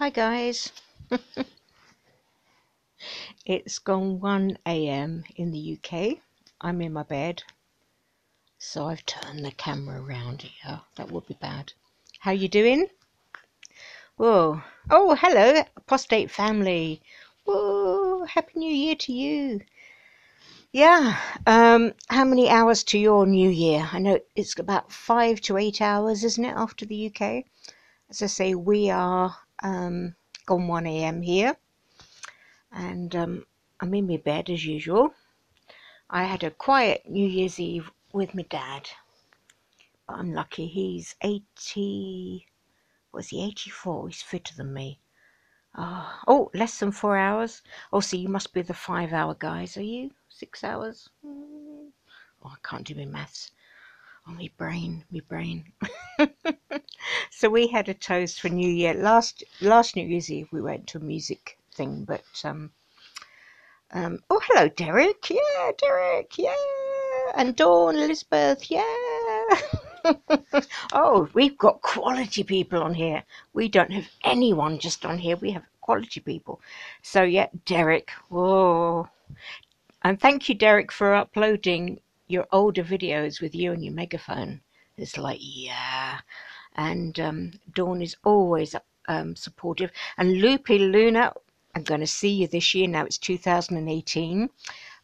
Hi guys. It's gone 1 a.m. in the UK. I'm in my bed, so I've turned the camera around here. That would be bad. How you doing? Whoa. Oh, hello, apostate family. Whoa, happy new year to you. Yeah. How many hours to your new year? I know it's about 5 to 8 hours, isn't it, after the UK? As I say, we are gone 1 a.m. here. And I'm in my bed as usual. I had a quiet New Year's Eve with my dad, but I'm lucky. He's 80, was he 84? He's fitter than me. Oh, less than 4 hours. Oh, so you must be the 5-hour guys, are you? 6 hours? Oh, I can't do my maths. Oh, my brain. So we had a toast for New Year. Last New Year's Eve we went to a music thing, but oh, hello, Derek. Yeah, Derek. Yeah. And Dawn, Elizabeth. Yeah. Oh, we've got quality people on here. We don't have anyone just on here. We have quality people. So, yeah, Derek. Whoa. And thank you, Derek, for uploading your older videos with you and your megaphone. It's like, yeah. And Dawn is always supportive. And Loopy Luna, I'm going to see you this year. Now it's 2018,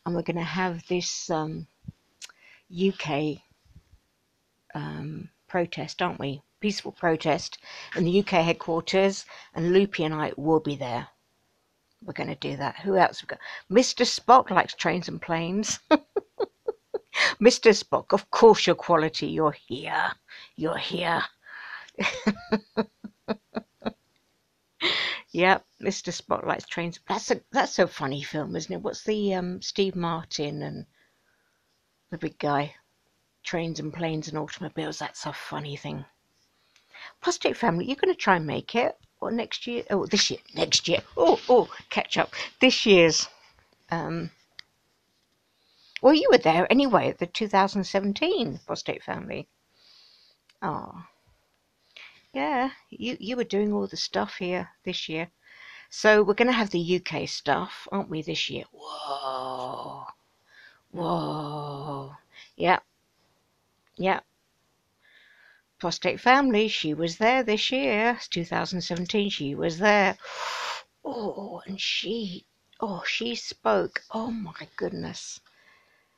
and we're going to have this UK protest, aren't we? Peaceful protest in the UK headquarters, and Loopy and I will be there. We're going to do that. Who else? We've got Mr. Spock likes trains and planes. Mr. Spock, of course you're quality. You're here. You're here. Yep, Mr. Spotlight's Trains. That's a funny film, isn't it? What's the Steve Martin and the big guy? Trains and Planes and Automobiles. That's a funny thing. Apostate family, you're going to try and make it. Or next year? Oh, this year. Next year. Oh, catch up. This year's. Well, you were there anyway at the 2017 Apostate family. Oh, yeah. You were doing all the stuff here this year. So we're going to have the UK stuff, aren't we, this year? Whoa. Yeah. Apostate family, she was there this year. It's 2017, she was there. Oh, and she spoke. Oh my goodness.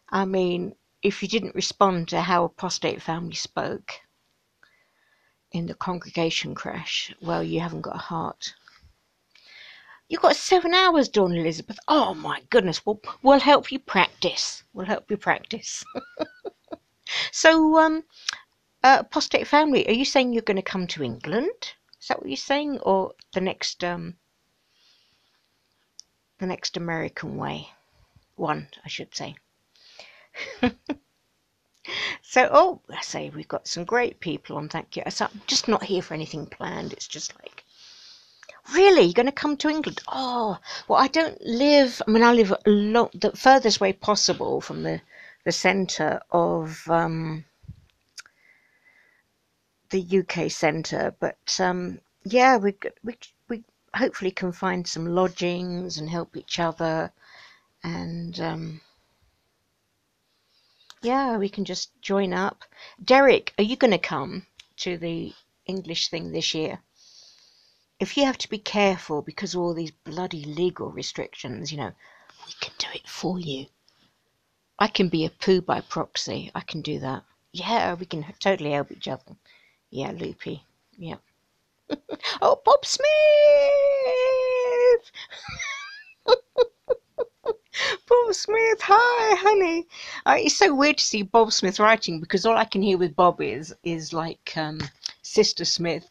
I mean, if you didn't respond to how Apostate family spoke in the congregation crash, well, you haven't got a heart. You've got 7 hours, Dawn Elizabeth. Oh my goodness. We'll help you practice. So, apostate family, are you saying you're going to come to England? Is that what you're saying, or the next American way? One, I should say. So, I say we've got some great people on. Thank you. So I'm just not here for anything planned. It's just like, really? You're going to come to England? Oh, well, I don't live. I mean, I live the furthest way possible from the centre of the UK centre. But yeah, we hopefully can find some lodgings and help each other, and yeah, we can just join up. Derek, are you going to come to the English thing this year? If you have to be careful because of all these bloody legal restrictions, we can do it for you. I can be a poo by proxy. I can do that. Yeah, we can totally help each other. Yeah, Loopy. Yeah. Oh, Bob Smith! Bob Smith, hi, honey. It's so weird to see Bob Smith writing because all I can hear with Bob is like Sister Smith,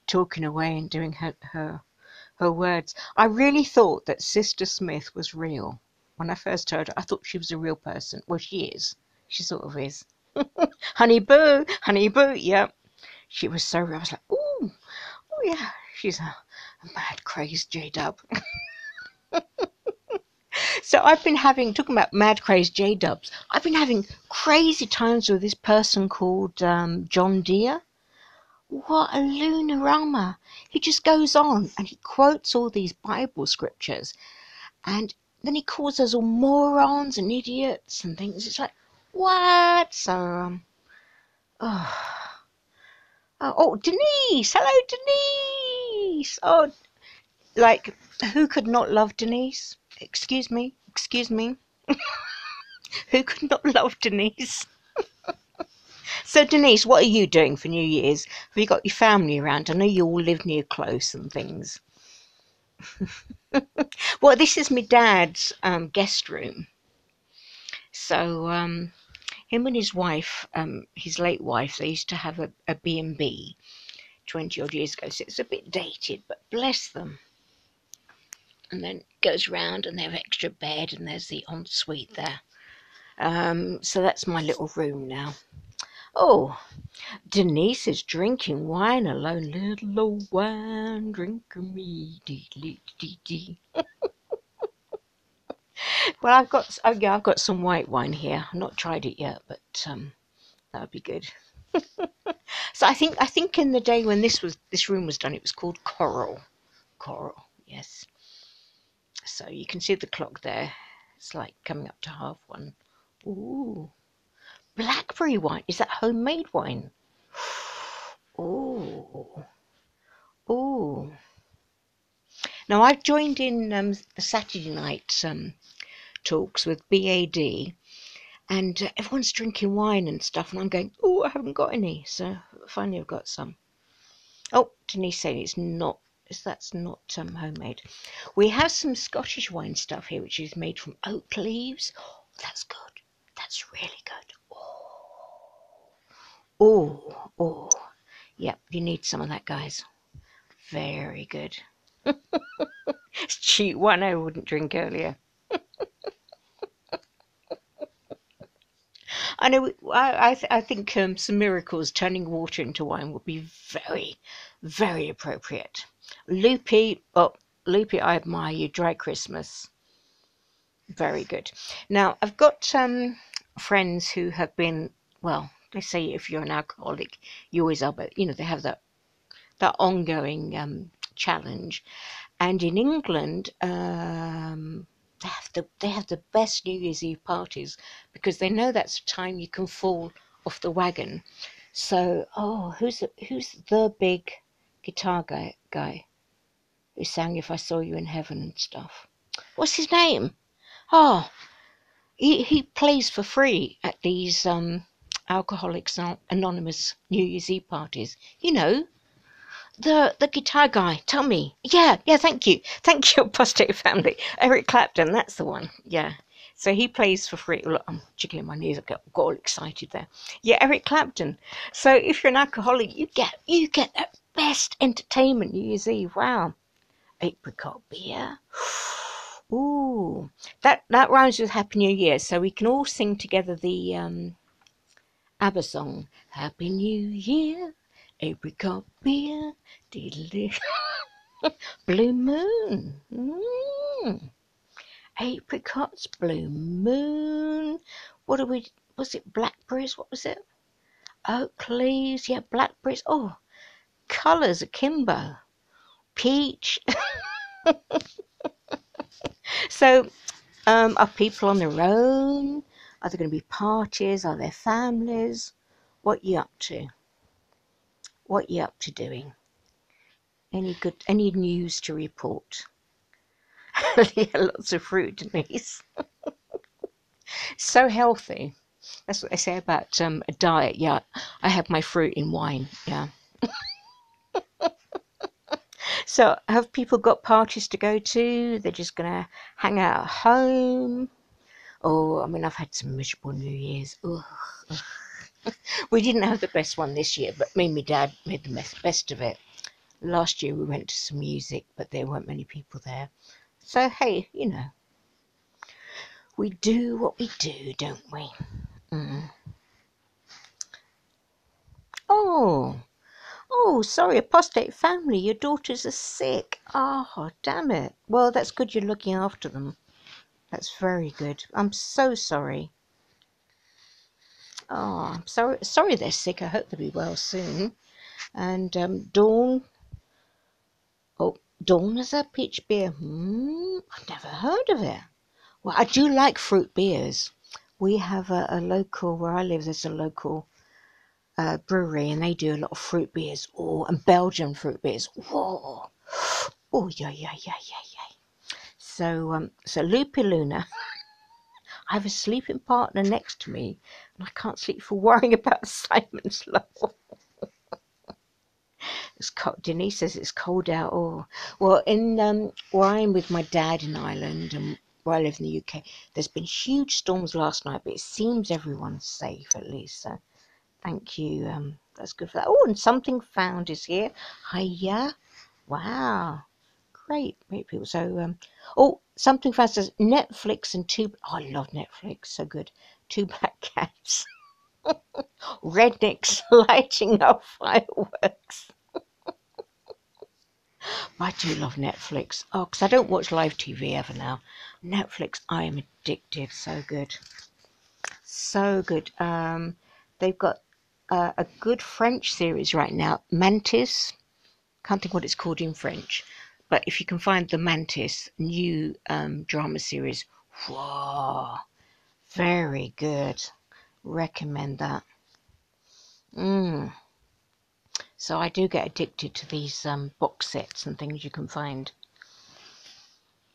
talking away and doing her words. I really thought that Sister Smith was real. When I first heard her, I thought she was a real person. Well, she is. She sort of is. Honey Boo, yeah. She was so real. I was like, oh yeah, she's a mad, crazed J-Dub. So I've been talking about mad, crazed J-Dubs, I've been having crazy times with this person called John Deere. What a lunarama. He just goes on and he quotes all these Bible scriptures, and then he calls us all morons and idiots and things. It's like, what? So, oh, oh, Denise! Hello, Denise! Oh, like, who could not love Denise? Excuse me, excuse me. Who could not love Denise? So, Denise, what are you doing for New Year's? Have you got your family around? I know you all live near close and things. Well, this is my dad's guest room. So, him and his wife, his late wife, they used to have a B&B 20 odd years ago. So it's a bit dated, but bless them. And then it goes round and they have extra bed and there's the ensuite there. So that's my little room now. Oh, Denise is drinking wine alone. Little old wine drinker me. Dee, dee, dee, dee. Well, I've got some white wine here. I've not tried it yet, but that would be good. So I think in the day when this room was done, it was called Coral. Coral, yes. So you can see the clock there. It's like coming up to 1:30. Ooh, blackberry wine. Is that homemade wine? Ooh, ooh. Now I've joined in the Saturday night talks with BAD, and everyone's drinking wine and stuff, and I'm going, oh, I haven't got any. So finally I've got some. Oh, Denise saying it's not. That's not homemade. We have some Scottish wine stuff here, which is made from oak leaves. Oh, that's good. That's really good. Oh, oh. Yep, you need some of that, guys. Very good. It's cheap one I wouldn't drink earlier. I know. I think some miracles turning water into wine would be very, very appropriate. Loopy, oh, Loopy, I admire you. Dry Christmas, very good. Now I've got friends who have been, well, they say if you're an alcoholic, you always are, but they have that ongoing challenge. And in England, they have the best New Year's Eve parties because they know that's the time you can fall off the wagon. So, oh, who's the big guitar guy who sang "If I Saw You in Heaven" and stuff? What's his name? Oh, he plays for free at these Alcoholics Anonymous New Year's Eve parties. The guitar guy, tell me. Yeah, thank you, Apostate Family. Eric Clapton, that's the one. Yeah. So he plays for free. Look, I'm jiggling my knees. I got all excited there. Yeah, Eric Clapton. So if you're an alcoholic, you get the best entertainment New Year's Eve. Wow. Apricot beer. Ooh, that rhymes with Happy New Year. So we can all sing together the ABBA song. Happy New Year, apricot beer, diddly. Blue moon. Apricots, blue moon. Was it blackberries? What was it? Oak leaves, yeah, blackberries. Oh, colours akimbo. Peach. So, are people on their own? Are there going to be parties? Are there families? What you up to? What you up to doing? Any news to report? Yeah, lots of fruit, Denise. So healthy. That's what they say about a diet. Yeah, I have my fruit in wine. Yeah. So have people got parties to go to? They're just gonna hang out at home. Oh, I mean, I've had some miserable New Year's. Ugh. We didn't have the best one this year, but me and my dad made the best of it. Last year we went to some music, but there weren't many people there. So hey, we do what we do, don't we? Mm. Oh, oh, sorry, Apostate Family, your daughters are sick. Oh, damn it. Well, that's good you're looking after them. That's very good. I'm so sorry. Oh, I'm sorry they're sick. I hope they'll be well soon. And Dawn. Oh, Dawn is a peach beer. I've never heard of it. Well, I do like fruit beers. We have a local, where I live, there's a local brewery, and they do a lot of fruit beers. Oh, and Belgian fruit beers. Whoa. Oh, yeah, yeah, yeah, yeah, yeah. So Loopy Luna, I have a sleeping partner next to me, and I can't sleep for worrying about Simon's level. It's cold. Denise says it's cold out. Oh, well, in where I'm with my dad in Ireland and where I live in the UK, there's been huge storms last night, but it seems everyone's safe at least. So thank you. That's good for that. Oh, and something found is here. Hiya! Wow, great people. So oh, something found says Netflix and two. Oh, I love Netflix. So good. Two black cats. Rednecks lighting up fireworks. I do love Netflix. Oh, because I don't watch live TV ever now. Netflix, I am addicted. So good. So good. They've got a good French series right now. Mantis. Can't think what it's called in French. But if you can find the Mantis new drama series. Whoa. Very good. Recommend that. So I do get addicted to these box sets and things you can find.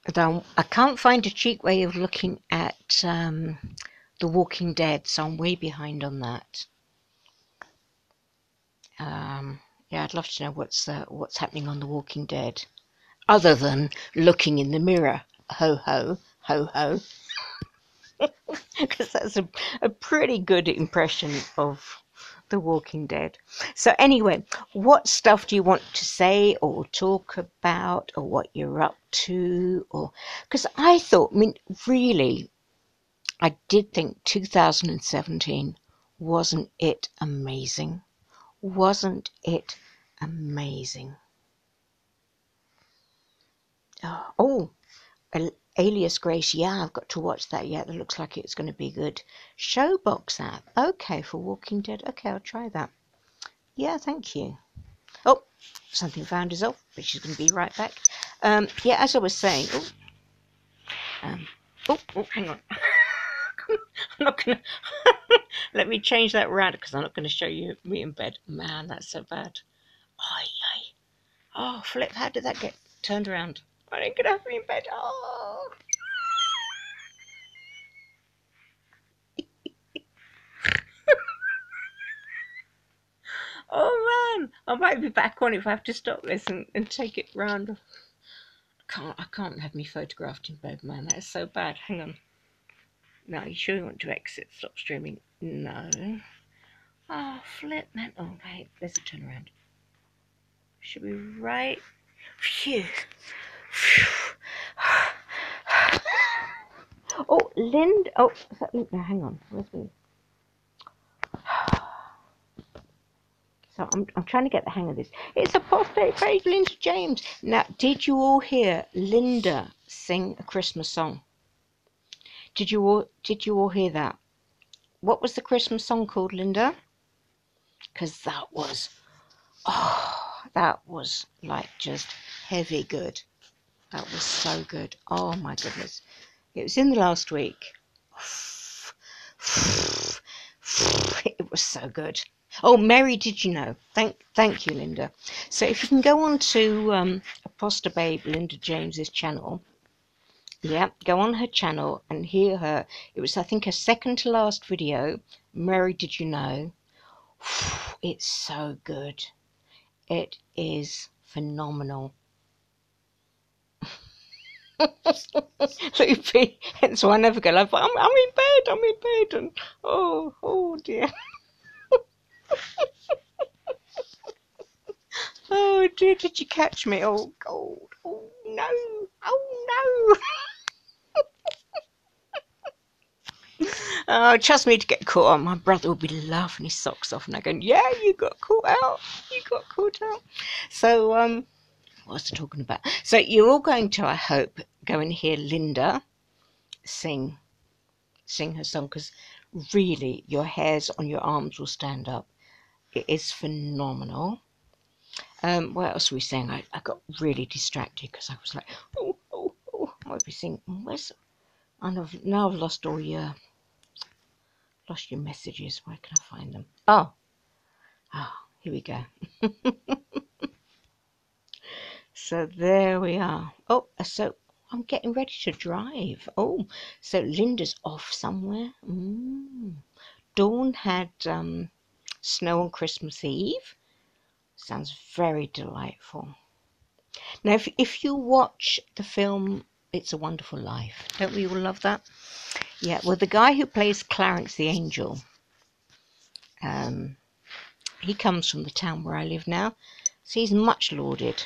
Although I can't find a cheap way of looking at The Walking Dead, so I'm way behind on that. Yeah, I'd love to know what's happening on The Walking Dead, other than looking in the mirror. Ho ho ho ho, because that's a pretty good impression of The Walking Dead. So anyway, what stuff do you want to say or talk about, or what you're up to, or because I thought, I mean, really. I did think 2017, wasn't it amazing? Wasn't it amazing? Oh, Alias Grace, yeah, I've got to watch that yet. It looks like it's going to be good. Showbox app, okay, for Walking Dead. Okay, I'll try that. Yeah, thank you. Oh, something found us off, but she's going to be right back. Yeah, as I was saying, hang on. I'm not gonna let me change that round because I'm not going to show you me in bed. Man, that's so bad. Ay, ay. Oh, flip! How did that get turned around? I didn't get have me in bed. Oh. Oh man, I might be back on if I have to stop this and take it round. I can't have me photographed in bed, man. That is so bad. Hang on. No, you sure you want to exit? Stop streaming? No. Oh, flip, man. Oh, wait. There's a turnaround. Should be right. Phew. Phew. Oh, Linda. Oh, is that Linda? No, hang on. Where's me? So I'm trying to get the hang of this. It's a birthday page, Linda James. Now, did you all hear Linda sing a Christmas song? Did you all hear that? What was the Christmas song called, Linda? Because that was like just heavy good. That was so good. Oh my goodness. It was in the last week. It was so good. Oh, Mary, did you know? Thank you, Linda. So if you can go on to Apostle Babe Linda James's channel, yeah, go on her channel and hear her. It was, I think, her second to last video. Mary, did you know? It's so good. It is phenomenal. Loopy, and so I never go like, I'm in bed, and oh dear. Oh dear, did you catch me? Oh God, oh no, oh no. Oh, trust me to get caught on. My brother will be laughing his socks off and I go, yeah, you got caught out. You got caught out. So, what was I talking about? So you're all going to, I hope, go and hear Linda sing her song, because really your hairs on your arms will stand up. It is phenomenal. What else were we saying? I got really distracted because I was like, oh, I might be saying, where's... And now I've lost lost your messages. Where can I find them? Oh, here we go. So there we are. Oh, so I'm getting ready to drive. Oh, so Linda's off somewhere. Dawn had snow on Christmas Eve. Sounds very delightful. Now, if you watch the film It's a Wonderful Life, don't we all love that? Yeah, well, the guy who plays Clarence the Angel, he comes from the town where I live now, so he's much lauded.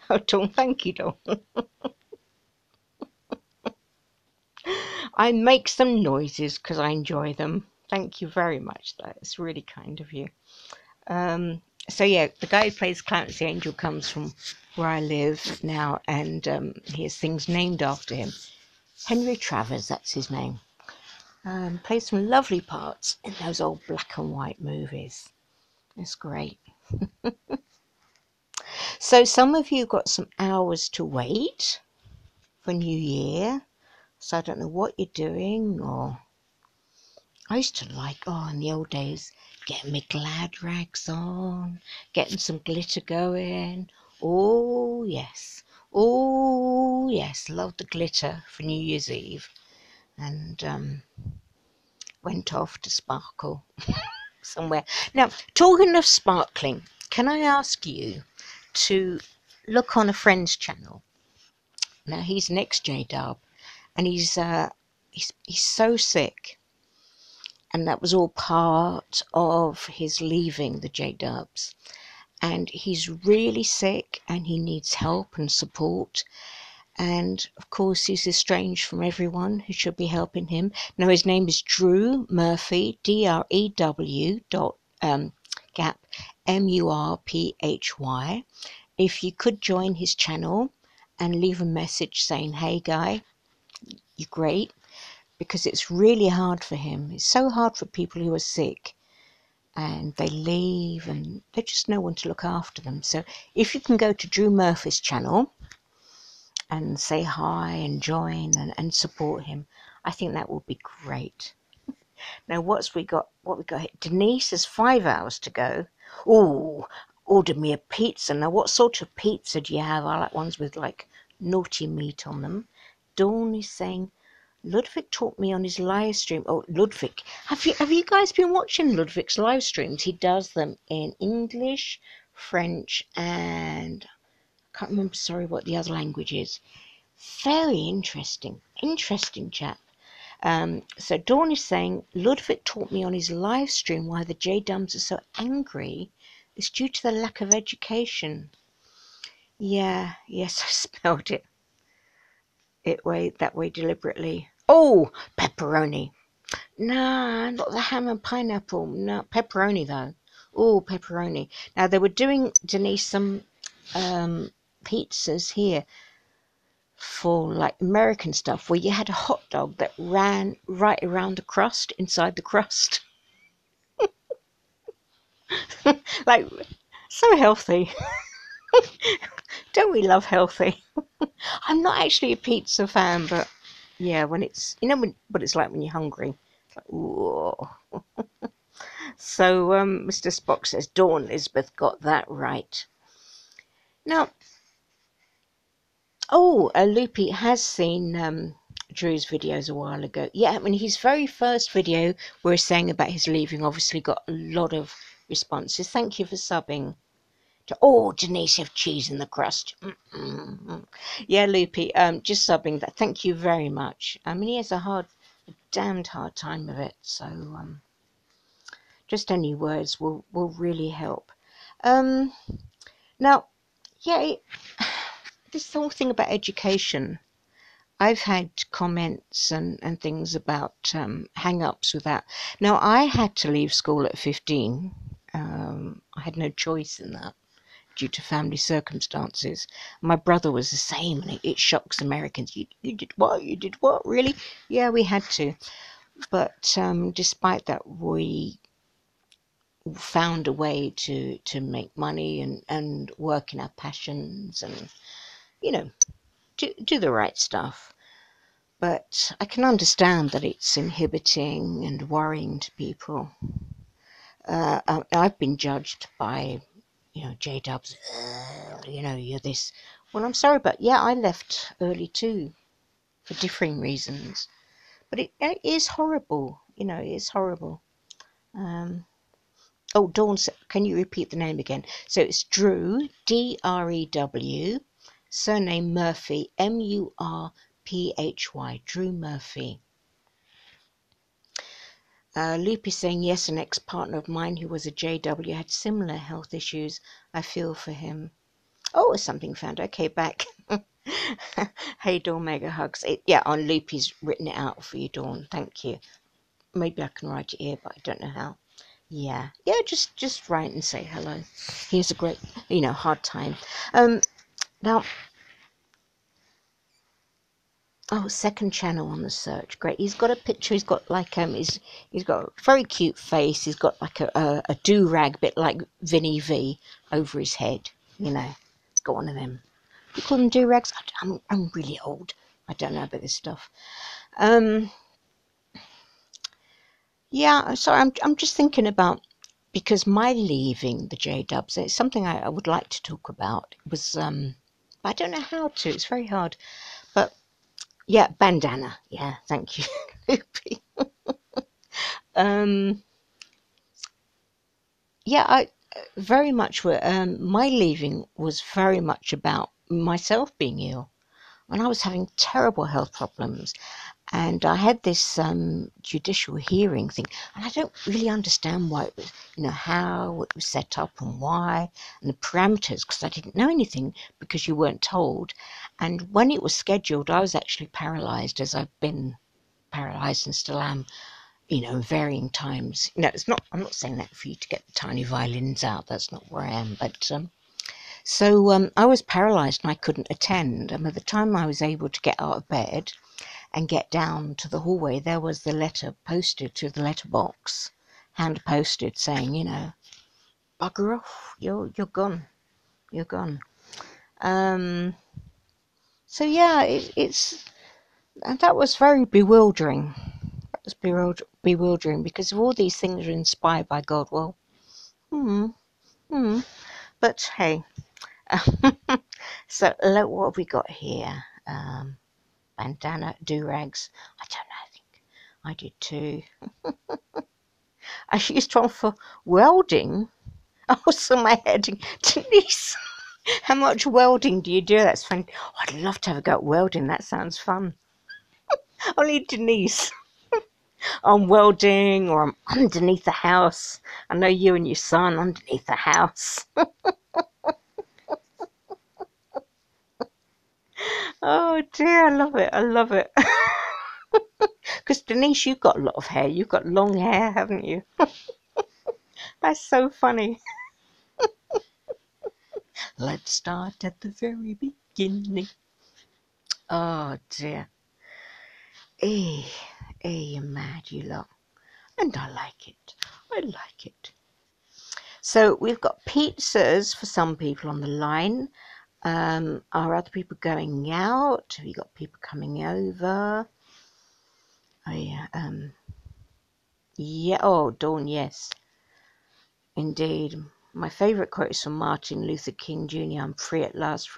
Oh, Dawn, thank you, Dawn. I make some noises because I enjoy them. Thank you very much. That's really kind of you. So yeah, the guy who plays Clarence the Angel comes from where I live now, and he has things named after him. Henry Travers, that's his name. Plays some lovely parts in those old black and white movies. It's great. So some of you got some hours to wait for New Year. So I don't know what you're doing, or I used to like, in the old days, getting my glad rags on, getting some glitter going. Oh yes, love the glitter for New Year's Eve, and went off to sparkle somewhere. Now, talking of sparkling, can I ask you to look on a friend's channel? Now he's next J-Dub, and he's so sick. And that was all part of his leaving the J-Dubs. And he's really sick and he needs help and support. And of course, he's estranged from everyone who should be helping him. Now, his name is Drew Murphy, DREW gap MURPHY. If you could join his channel and leave a message saying, hey, guy, you're great. Because it's really hard for him. It's so hard for people who are sick and they leave and there's just no one to look after them. So if you can go to Drew Murphy's channel and say hi and join and support him, I think that would be great. Now what we got here? Denise has 5 hours to go. Oh, ordered me a pizza. Now what sort of pizza do you have? I like ones with like naughty meat on them. Dawn is saying, Ludwig taught me on his live stream. Oh, Ludwig. Have you guys been watching Ludwig's live streams? He does them in English, French, and I can't remember, sorry, what the other language is. Very interesting. Interesting chap. So Dawn is saying, Ludwig taught me on his live stream why the J-Dums are so angry. It's due to the lack of education. Yeah, yes, I spelled it that way deliberately. Oh, pepperoni. Nah, not the ham and pineapple. No, pepperoni though. Oh, pepperoni. Now they were doing, Denise, some pizzas here for like American stuff where you had a hot dog that ran right around the crust, inside the crust. Like, so healthy. Don't we love healthy? I'm not actually a pizza fan, but yeah, when it's, what it's like when you're hungry. It's like, ooh. So Mr. Spock says, Dawn, Elizabeth got that right. Now, Loopy has seen Drew's videos a while ago. Yeah, I mean, his very first video where he's saying about his leaving obviously got a lot of responses. Thank you for subbing. Denise, have cheese in the crust. Yeah, Loopy, just subbing that. Thank you very much. I mean, he has a damned hard time of it, so just any words will really help. Now, yeah, this whole thing about education, I've had comments and things about hang-ups with that. Now, I had to leave school at 15. I had no choice in that, due to family circumstances. My brother was the same, and it shocks Americans. You did what? You did what? Really? Yeah, we had to. But despite that, we found a way to make money and work in our passions and, you know, do the right stuff. But I can understand that it's inhibiting and worrying to people. I've been judged by, J-Dubs, you're this. Well, I'm sorry, but yeah, I left early too for differing reasons. But it is horrible, it is horrible. Oh, Dawn, can you repeat the name again? So it's Drew, Drew, surname Murphy, Murphy, Drew Murphy. Loopy saying, yes, an ex-partner of mine who was a JW had similar health issues. I feel for him. Oh, something found. Okay, back. Hey, Dawn, mega hugs. On Loopy's written it out for you, Dawn. Thank you. Maybe I can write it here, but I don't know how. Yeah, just write and say hello. He has a great, hard time. Now, second channel on the search. Great. He's got a picture. He's got like he's got a very cute face. He's got like a do rag, bit like Vinny V, over his head. Got one of them. You call them do rags? I'm really old. I don't know about this stuff. Yeah. Sorry. I'm just thinking about, because my leaving the J-Dubs, it's something I would like to talk about. It was I don't know how to. It's very hard. But yeah, bandana. Yeah, thank you. Yeah, I very much were. My leaving was very much about myself being ill, and I was having terrible health problems. And I had this judicial hearing thing, and I don't really understand why it was, how it was set up and why, and the parameters, because I didn't know anything, because you weren't told. And when it was scheduled, I was actually paralysed, as I've been paralysed and still am, varying times. It's not. I'm not saying that for you to get the tiny violins out. That's not where I am. But so I was paralysed and I couldn't attend. And by the time I was able to get out of bed and get down to the hallway, there was the letter posted to the letterbox, hand posted, saying, bugger off, you're gone, you're gone. So yeah, and that was very bewildering. That was bewildering, because if all these things are inspired by God, well, but hey. So what have we got here? Bandana, do-rags. I don't know, I think I did too. I used one for welding. Oh, so my head, Denise, how much welding do you do? That's funny. Oh, I'd love to have a go at welding. That sounds fun. Only Denise. I'm welding, or I'm underneath the house. I know you and your son underneath the house. Oh dear, I love it. I love it. Because Denise, you've got a lot of hair. You've got long hair, haven't you? That's so funny. Let's start at the very beginning. Oh dear. You're mad, you lot. And I like it. I like it. So we've got pizzas for some people on the line. Are other people going out? Have you got people coming over? Oh yeah. Yeah. Oh, Dawn. Yes, indeed. My favourite quote is from Martin Luther King Jr. I'm free at last,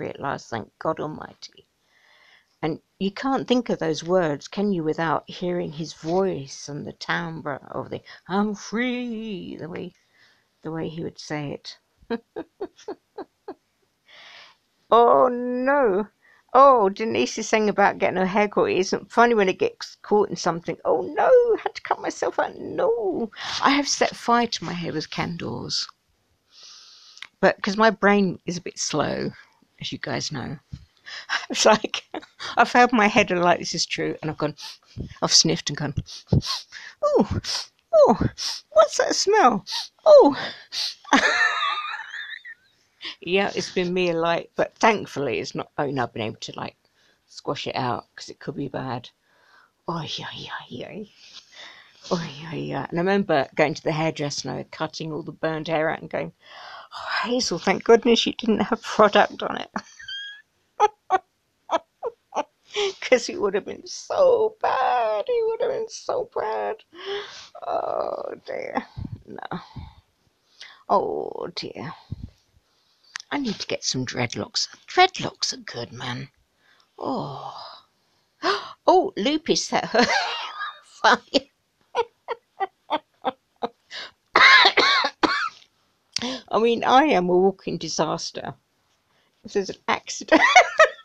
thank God Almighty. And you can't think of those words, can you, without hearing his voice and the timbre of the "I'm free," the way he would say it. Oh no! Oh, Denise is saying about getting her hair caught. It isn't funny when it gets caught in something. Oh no! Had to cut myself out. No! I have set fire to my hair with candles, but because my brain is a bit slow, as you guys know. It's like I've held my head and like, this is true, and I've sniffed and gone, oh, what's that smell? Oh, yeah, it's been me a light, but thankfully it's not. Oh no, I've been able to like squash it out because it could be bad. Oh yeah. Oh, yeah, yeah. And I remember going to the hairdresser and cutting all the burned hair out and going, oh, Hazel, thank goodness you didn't have product on it. Because it would have been so bad. It would have been so bad. Oh, dear. No. Oh, dear. I need to get some dreadlocks. Dreadlocks are good, man. Oh. Oh, Loopy set her fire. I mean, I am a walking disaster. If there's an accident,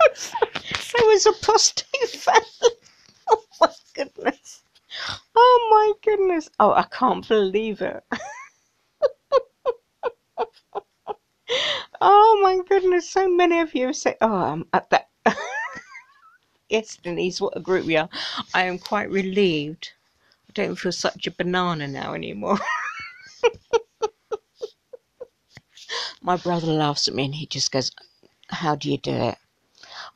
there was a prostate family. Oh my goodness. Oh my goodness. Oh, I can't believe it. Oh my goodness. So many of you have said, oh, I'm at that. Yes, Denise, what a group we are. I am quite relieved. I don't feel such a banana now anymore. My brother laughs at me and he just goes, how do you do it?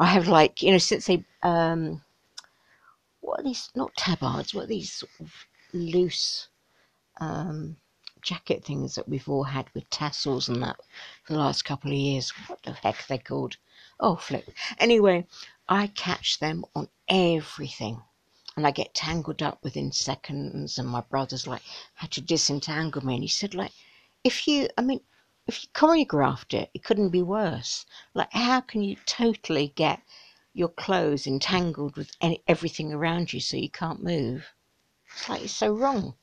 I have like, since they, what are these, not tabards, what are these sort of loose um, jacket things that we've all had with tassels and that for the last couple of years. What the heck are they called? Oh, flip. Anyway, I catch them on everything. And I get tangled up within seconds, and my brother's like, had to disentangle me. And he said, like, if you choreographed it, it couldn't be worse. Like, how can you totally get your clothes entangled with everything around you so you can't move? It's like, it's so wrong.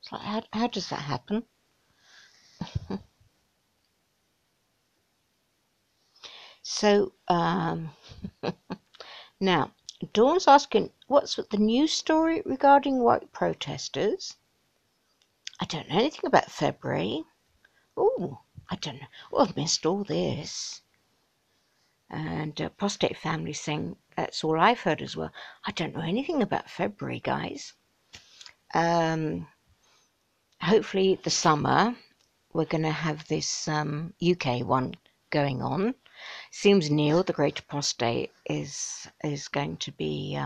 It's like, how does that happen? So, now, Dawn's asking, what's the news story regarding white protesters? I don't know anything about February. Oh, I don't know. Well, I've missed all this. And prostate family saying that's all I've heard as well. I don't know anything about February, guys. Hopefully the summer we're going to have this UK one going on. Seems Neil, the Greater Prostate, is going to be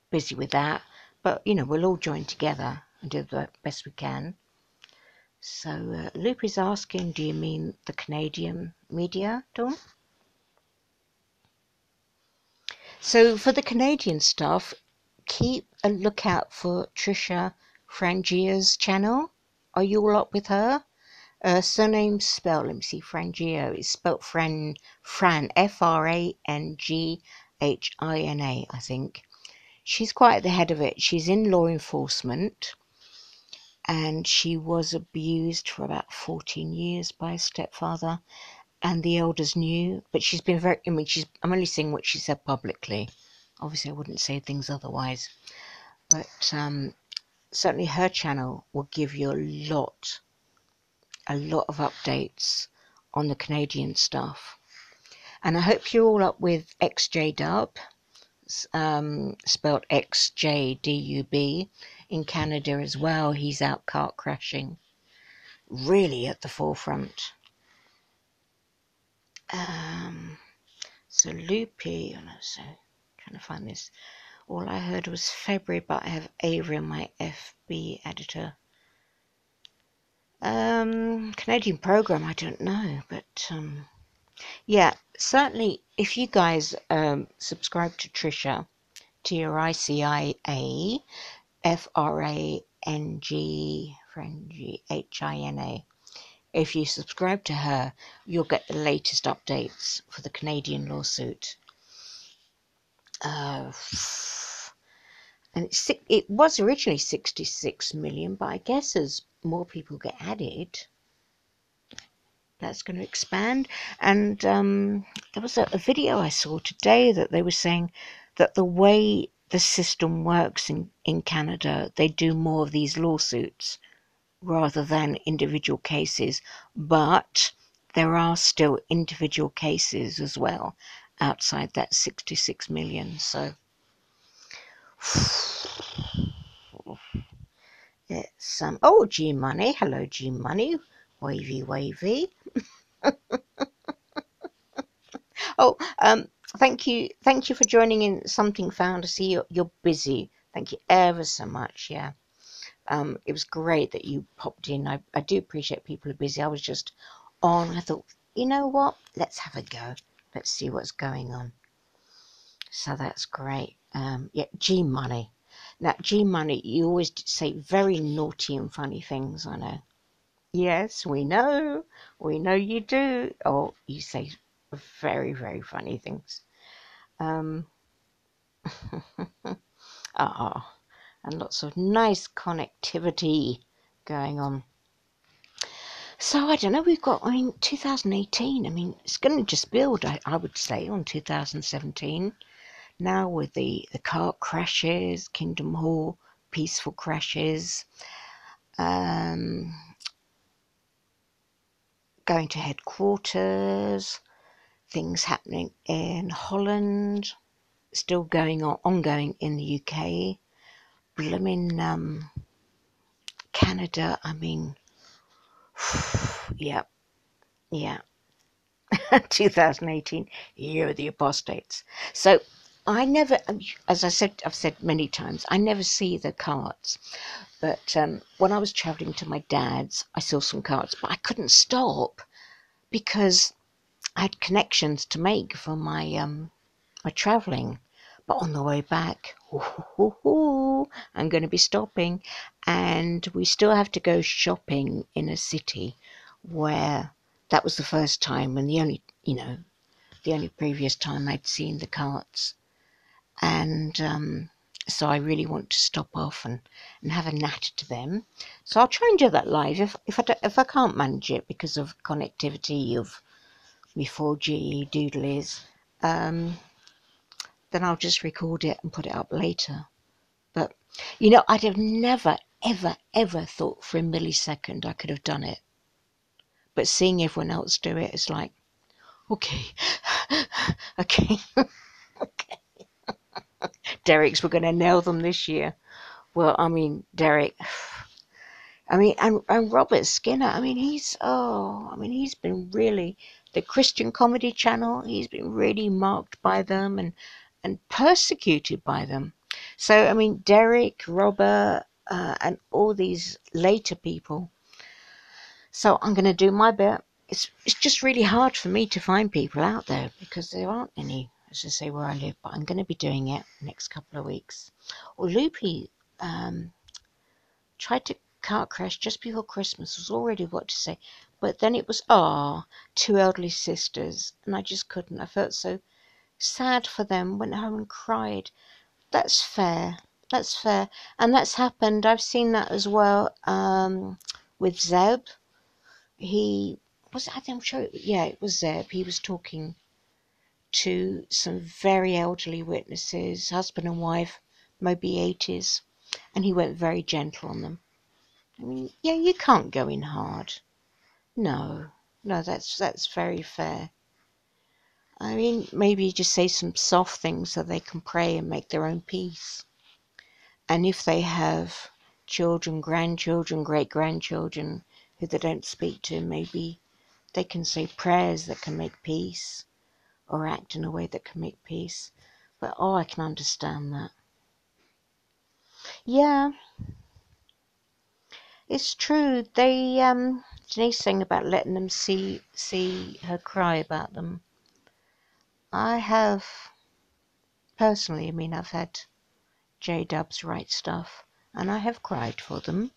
busy with that. But, we'll all join together and do the best we can. So Luke is asking, do you mean the Canadian media, Dawn? So for the Canadian stuff, keep a lookout for Trisha Frangia's channel. Are you all up with her? Surname spelled, let me see, Frangio. It's spelled Fran, Franghina, I think. She's quite at the head of it. She's in law enforcement and she was abused for about 14 years by a stepfather, and the elders knew, but she's been very, I'm only saying what she said publicly. Obviously I wouldn't say things otherwise, but certainly her channel will give you a lot of updates on the Canadian stuff. And I hope you're all up with XJDub, spelled XJDUB, in Canada as well. He's out kart crashing, really at the forefront. So Loopy, so trying to find this. All I heard was February, but I have Avery on my FB editor. Canadian program, I don't know, but yeah, certainly if you guys subscribe to Trisha, TRICIA FRANG HINA, if you subscribe to her, you'll get the latest updates for the Canadian lawsuit. And it was originally 66 million, but I guess as more people get added, that's going to expand. And there was a video I saw today that they were saying that the way the system works in Canada, they do more of these lawsuits rather than individual cases, but there are still individual cases as well outside that 66 million. So it's oh, G Money, hello G Money, wavy wavy. Oh, thank you for joining in Something Found. I see you're busy. Thank you ever so much. Yeah, it was great that you popped in. I do appreciate people are busy. I was just on. I thought, you know what? Let's have a go. Let's see what's going on. So that's great. Yeah, G Money. Now, G Money, you always say very naughty and funny things, I know. Yes, we know. We know you do. Oh, you say very, very funny things. Um, ah, and lots of nice connectivity going on. So I don't know, I mean, 2018, I mean, it's going to just build, I would say, on 2017. Now with the car crashes, Kingdom Hall, peaceful crashes, um, going to headquarters, things happening in Holland, still going on, ongoing in the UK, blooming Canada, I mean, yeah, yeah. 2018, year of the apostates. So I never, as I've said many times, I never see the carts. But when I was travelling to my dad's, I saw some carts, but I couldn't stop because I had connections to make for my travelling. But on the way back, I'm going to be stopping, and we still have to go shopping in a city where that was the first time and the only previous time I'd seen the carts. And so I really want to stop off and have a natter to them. So I'll try and do that live if I can't manage it because of connectivity of my 4G doodlies. Then I'll just record it and put it up later. But I'd have never, ever, ever thought for a millisecond I could have done it. But seeing everyone else do it, it's like, okay, okay, okay. Derek's, we're going to nail them this year. Well, I mean, Derek, and Robert Skinner, he's been really, the Christian Comedy Channel, he's been really marked by them and persecuted by them. So, I mean, Derek, Robert, and all these later people. So I'm going to do my bit. It's just really hard for me to find people out there because there aren't any, as I say, where I live, but I'm going to be doing it next couple of weeks. Or Loopy tried to car crash just before Christmas, was already what to say, but then it was, two elderly sisters, and I just couldn't. I felt so sad for them, went home and cried. That's fair. That's fair. And that's happened. I've seen that as well with Zeb. I'm sure, yeah, it was Zeb. He was talking to some very elderly witnesses, husband and wife, maybe 80s, and he went very gentle on them. I mean, yeah, you can't go in hard. No, no, that's very fair. I mean, maybe just say some soft things so they can pray and make their own peace. And if they have children, grandchildren, great-grandchildren who they don't speak to, maybe they can say prayers that can make peace or act in a way that can make peace. But, I can understand that. Yeah, it's true. Denise saying about letting them see her cry about them. I have, personally, I mean, I've had J-Dubs write stuff, and I have cried for them.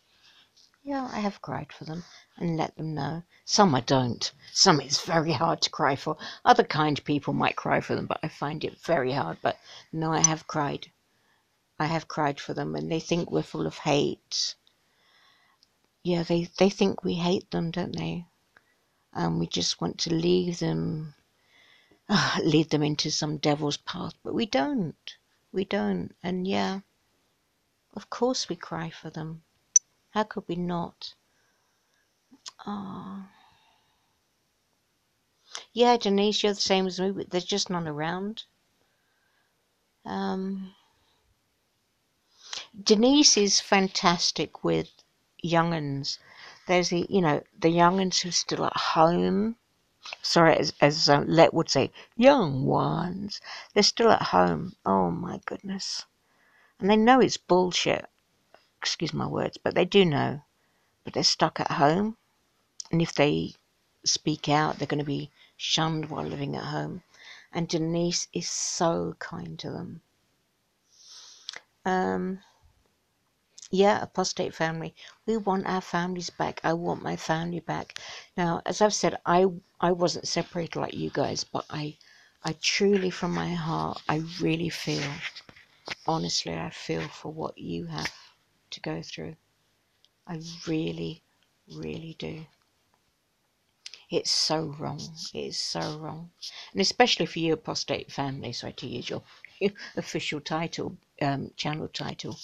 Yeah, I have cried for them and let them know. Some I don't. Some it's very hard to cry for. Other kind people might cry for them, but I find it very hard. But no, I have cried. I have cried for them, and they think we're full of hate. Yeah, they think we hate them, don't they? And we just want to lead them into some devil's path, but we don't. We don't. And yeah, of course we cry for them. How could we not? Oh. Yeah, Denise, you're the same as me, but there's just none around. Denise is fantastic with young'uns. There's the young'uns who are still at home. Sorry, as Let would say, young ones. They're still at home. Oh my goodness. And they know it's bullshit. excuse my words, but they do know. But they're stuck at home, and if they speak out, they're going to be shunned while living at home. And Denise is so kind to them. Yeah, apostate family. We want our families back. I want my family back. Now, as I've said, I wasn't separated like you guys, but I truly, from my heart, I really feel, honestly, I feel for what you have to go through. I really, really do. It's so wrong. It is so wrong. And especially for you apostate family, sorry to use your official title, channel title,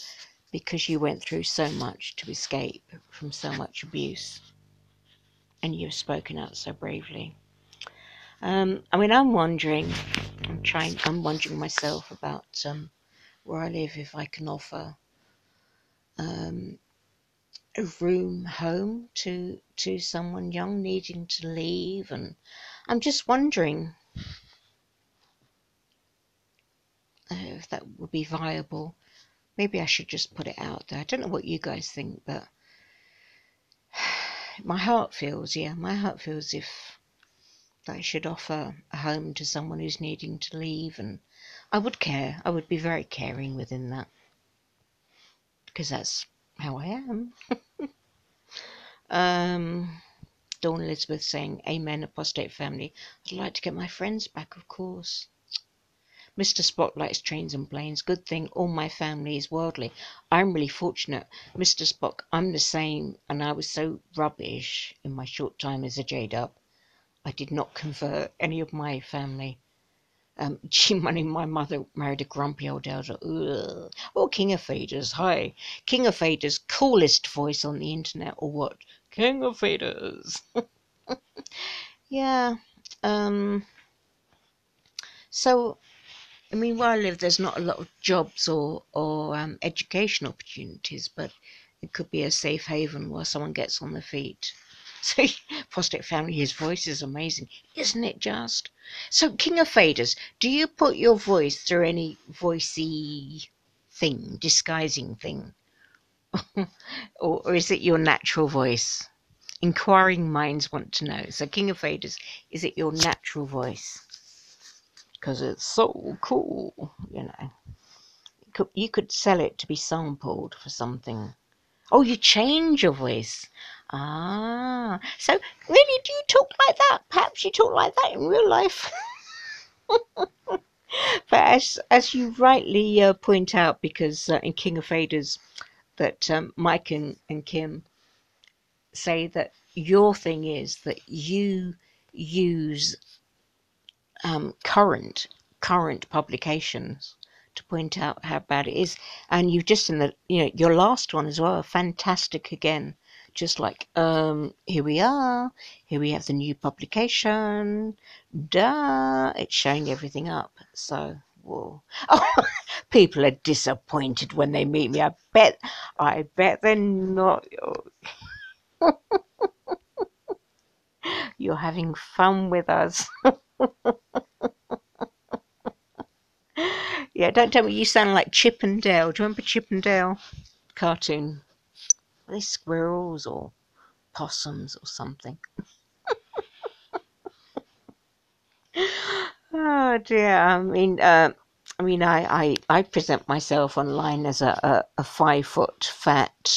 because you went through so much to escape from so much abuse. And you've spoken out so bravely. I mean, I'm wondering myself about where I live, if I can offer a room home to someone young needing to leave, and I'm just wondering if that would be viable. Maybe I should just put it out there. I don't know what you guys think, but my heart feels if I should offer a home to someone who's needing to leave, and I would care. I would be very caring within that, because that's how I am. Dawn Elizabeth saying, Amen, apostate family. I'd like to get my friends back, of course. Mr. Spock trains and planes. Good thing all my family is worldly. I'm really fortunate. Mr. Spock, I'm the same, and I was so rubbish in my short time as a J-Dub. I did not convert any of my family. G-Money, my mother married a grumpy old elder. Ugh. Oh, King of Faders, hi. King of Faders, coolest voice on the internet, or what? King of Faders. Yeah. So, I mean, where I live, there's not a lot of jobs or education opportunities, but it could be a safe haven where someone gets on their feet. So, apostate family, his voice is amazing, isn't it just? So, King of Faders, do you put your voice through any voicey thing, disguising thing? or is it your natural voice? Inquiring minds want to know. So, King of Faders, is it your natural voice? Because it's so cool, you know. You could sell it to be sampled for something. Oh, you change your voice. Ah, so really, do you talk like that? Perhaps you talk like that in real life. But as you rightly point out, because in King of Faders, that Mike and Kim say that your thing is that you use current publications to point out how bad it is, and you've just in the your last one as well, fantastic again, just like here we have the new publication, duh, it's showing everything up. So whoa. Oh, people are disappointed when they meet me. I bet they're not. You're having fun with us. Yeah, don't tell me you sound like Chip and Dale. Do you remember Chip and Dale cartoon? Are they squirrels or possums or something? Oh dear. I present myself online as a 5 foot fat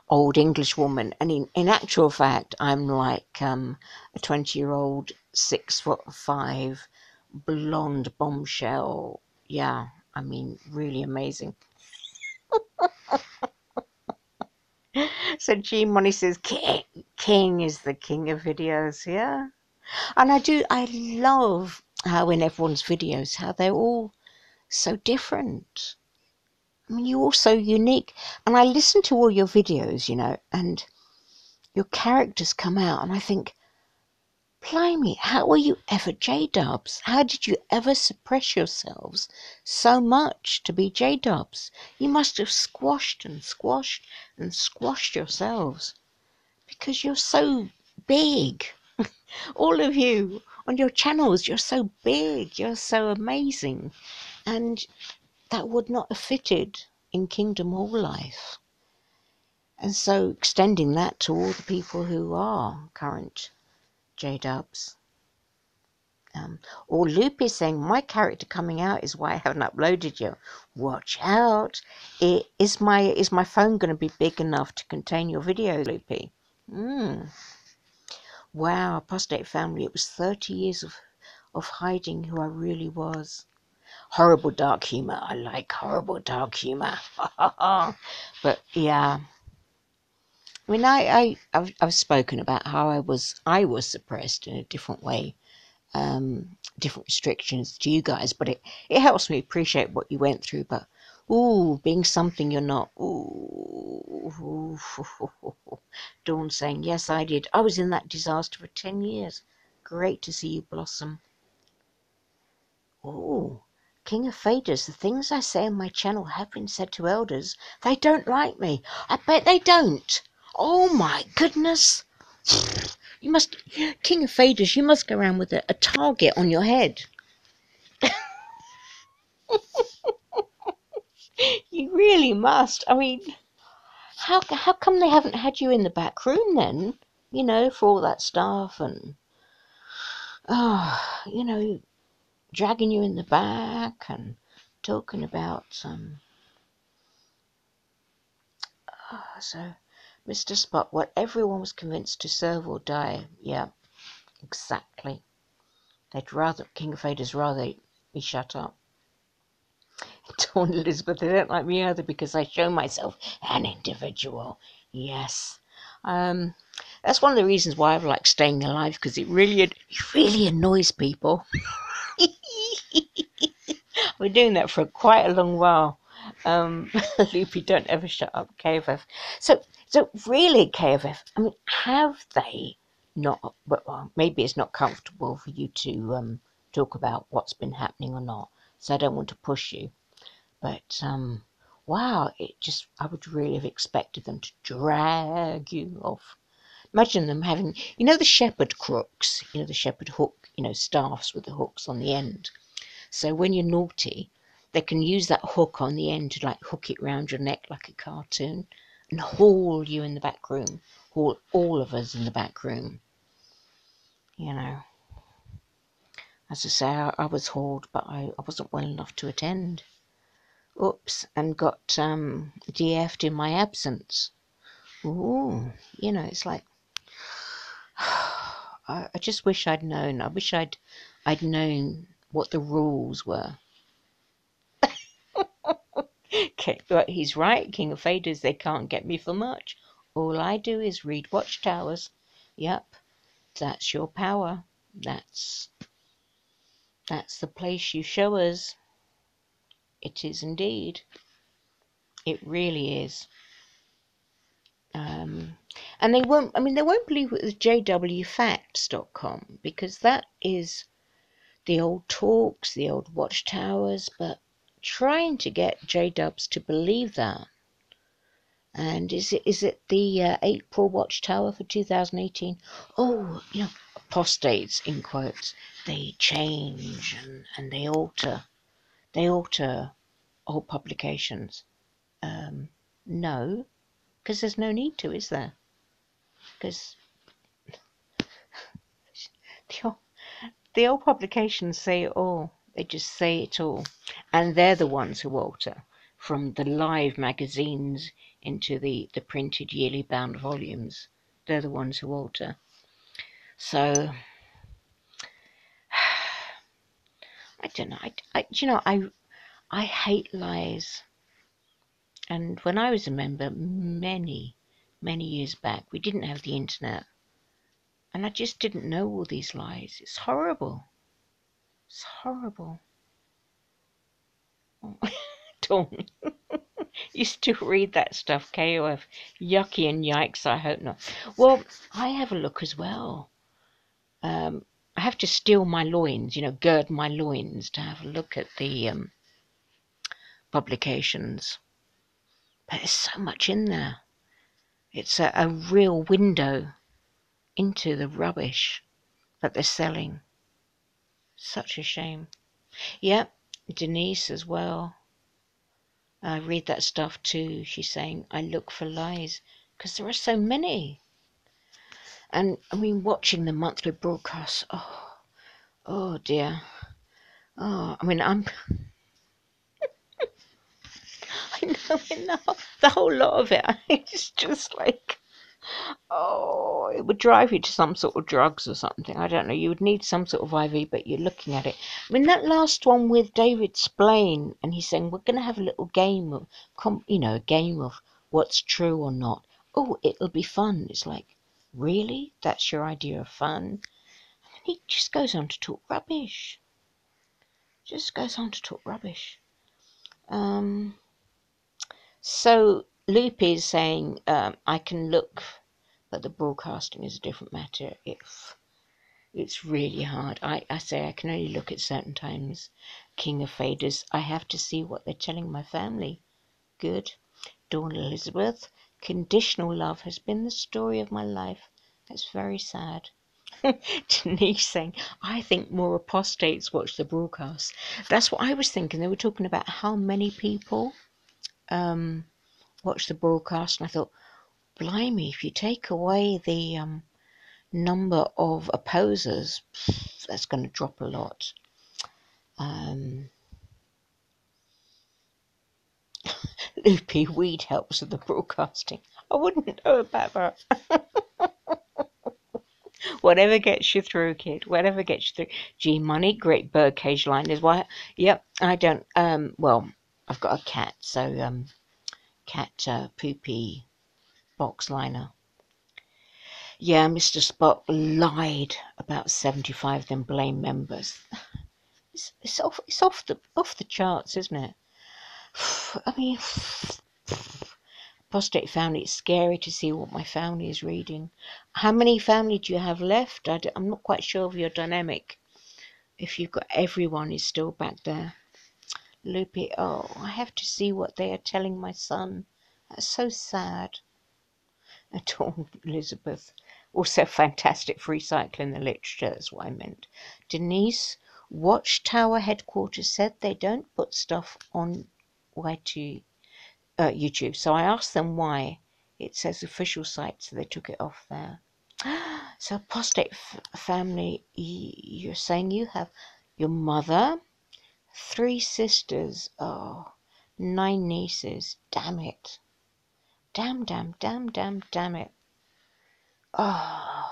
old English woman, and in actual fact, I'm like a 20-year-old 6'5" blonde bombshell. Yeah, I mean, really amazing. So G Money says King is the king of videos, yeah. And I love how in everyone's videos, how they're all so different. I mean, you're all so unique. And I listen to all your videos, and your characters come out, and I think, blimey, how were you ever J-Dubs? How did you ever suppress yourselves so much to be J-Dubs? You must have squashed and squashed and squashed yourselves, because you're so big. All of you on your channels, you're so big, you're so amazing, and that would not have fitted in Kingdom Hall life. And so extending that to all the people who are current J-dubs. Or Loop is saying, my character coming out is why I haven't uploaded you. Watch out. Is my phone going to be big enough to contain your video, Loopy? Wow, Apostate Family, it was 30 years of hiding who I really was. Horrible dark humour. I like horrible dark humour. But yeah. I mean, I've spoken about how I was suppressed in a different way, different restrictions to you guys, but it helps me appreciate what you went through. But being something you're not. Dawn saying, yes, I did. I was in that disaster for 10 years. Great to see you blossom. King of Faders, the things I say on my channel have been said to elders. They don't like me. I bet they don't. Oh my goodness. You must, King of Faders, you must go around with a target on your head. You really must. I mean, how come they haven't had you in the back room then? You know, for all that stuff and, you know, dragging you in the back and talking about so Mr. Spot, what everyone was convinced to serve or die. Yeah, exactly. They'd rather, King of Faders rather be shut up. Dawn Elizabeth, they don't like me either because I show myself an individual. Yes. That's one of the reasons why I like staying alive, because it really annoys people. We're doing that for quite a long while. Loopy, don't ever shut up, KFF. So really, KFF, I mean, have they not, well, maybe it's not comfortable for you to talk about what's been happening or not, so I don't want to push you. But, wow, I would really have expected them to drag you off. Imagine them having, you know, the shepherd crooks, you know, the shepherd hook, you know, staffs with the hooks on the end. So when you're naughty, they can use that hook on the end to like hook it round your neck like a cartoon and haul you in the back room, haul all of us in the back room. You know, as I say, I was hauled, but I wasn't well enough to attend. Oops, and got DF'd in my absence. Ooh, you know, it's like, I just wish I'd known. I wish I'd known what the rules were. Okay, but he's right, King of Faders, they can't get me for much. All I do is read Watchtowers. Yep, that's your power. That's the place you show us. It is indeed. It really is. And they won't believe it was jwfacts.com, because that is the old talks, the old Watchtowers, but trying to get J-dubs to believe that. And is it the April Watchtower for 2018? Oh, you know, apostates in quotes. They change and they alter old publications. No, because there's no need to, is there? Because the old publications say it all. They just say it all, and they're the ones who alter, from the live magazines into the printed yearly bound volumes. They're the ones who alter. So I don't know. I hate lies. And when I was a member, many years back, we didn't have the internet, and I just didn't know all these lies. It's horrible. It's horrible. Dawn, you still read that stuff, KOF? Yucky and yikes, I hope not. Well, I have a look as well. I have to steel my loins, you know, gird my loins to have a look at the publications. But there's so much in there. It's a real window into the rubbish that they're selling. Such a shame. Yep, Denise as well. I read that stuff too. She's saying, I look for lies because there are so many. And I mean, watching the monthly broadcasts, oh dear. Oh, I mean, I know, the whole lot of it. It's just like, oh, it would drive you to some sort of drugs or something. I don't know. You would need some sort of IV, but you're looking at it. I mean, that last one with David Splain, and he's saying, we're going to have a little game of, a game of what's true or not. Oh, it'll be fun. It's like, really? That's your idea of fun? And he just goes on to talk rubbish. So Loop is saying, I can look, but the broadcasting is a different matter. It's really hard. I say I can only look at certain times. King of Faders, I have to see what they're telling my family. Good. Dawn Elizabeth, conditional love has been the story of my life. That's very sad. Denise saying, I think more apostates watch the broadcast. That's what I was thinking. They were talking about how many people watch the broadcast, and I thought, blimey, if you take away the number of opposers, that's going to drop a lot. Loopy, weed helps with the broadcasting. I wouldn't know about that. Whatever gets you through, kid. Whatever gets you through. G Money, great birdcage line is why. Yep, I don't. Well, I've got a cat, so cat poopy box liner. Yeah, Mr. Spock lied about 75 of them blame members. It's off the charts, isn't it? I mean, apostate family. It's scary to see what my family is reading. How many family do you have left? I'm not quite sure of your dynamic. If you've got everyone is still back there. Loopy, oh, I have to see what they are telling my son. That's so sad. Dawn Elizabeth, also fantastic for recycling the literature, that's what I meant. Denise, Watchtower headquarters said they don't put stuff on YouTube, so I asked them why. It says official site, so they took it off there. So apostate family, you're saying you have your mother, 3 sisters, 9 nieces. Damn it. Damn it. Oh.